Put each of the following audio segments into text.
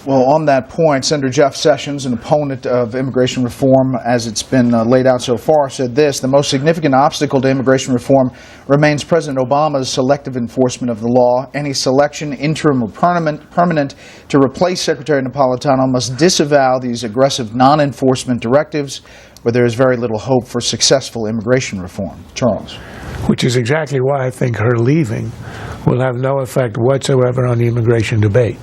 Well, on that point, Senator Jeff Sessions, an opponent of immigration reform as it's been laid out so far, said this: the most significant obstacle to immigration reform remains President Obama's selective enforcement of the law. Any selection, interim or permanent, to replace Secretary Napolitano must disavow these aggressive non-enforcement directives, where there is very little hope for successful immigration reform. Charles. Which is exactly why I think her leaving will have no effect whatsoever on the immigration debate,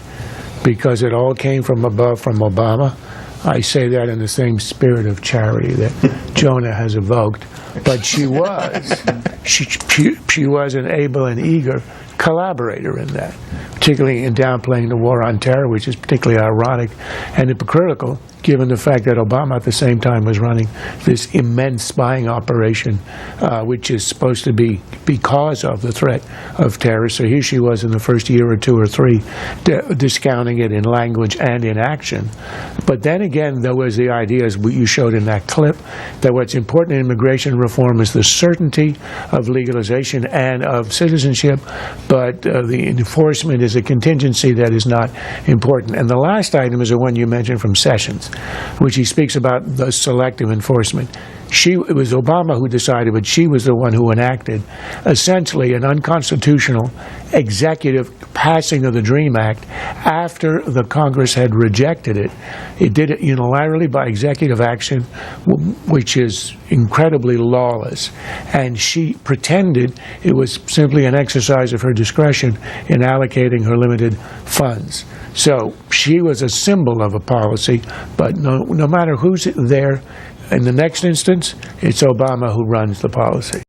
because it all came from above from Obama. I say that in the same spirit of charity that Jonah has evoked. But she was an able and eager collaborator in that, particularly in downplaying the war on terror, which is particularly ironic and hypocritical, given the fact that Obama at the same time was running this immense spying operation, which is supposed to be because of the threat of terror. So here she was in the first year or two or three discounting it in language and in action. But then again, there was the idea, as you showed in that clip, that what's important in immigration reform is the certainty of legalization and of citizenship, but the enforcement is a contingency that is not important. And the last item is the one you mentioned from Sessions, which he speaks about the selective enforcement. It was Obama who decided, but she was the one who enacted essentially an unconstitutional executive passing of the DREAM Act after the Congress had rejected it. It did it unilaterally by executive action, which is incredibly lawless. And she pretended it was simply an exercise of her discretion in allocating her limited funds. So she was a symbol of a policy, but no matter who's there, in the next instance, it's Obama who runs the policy.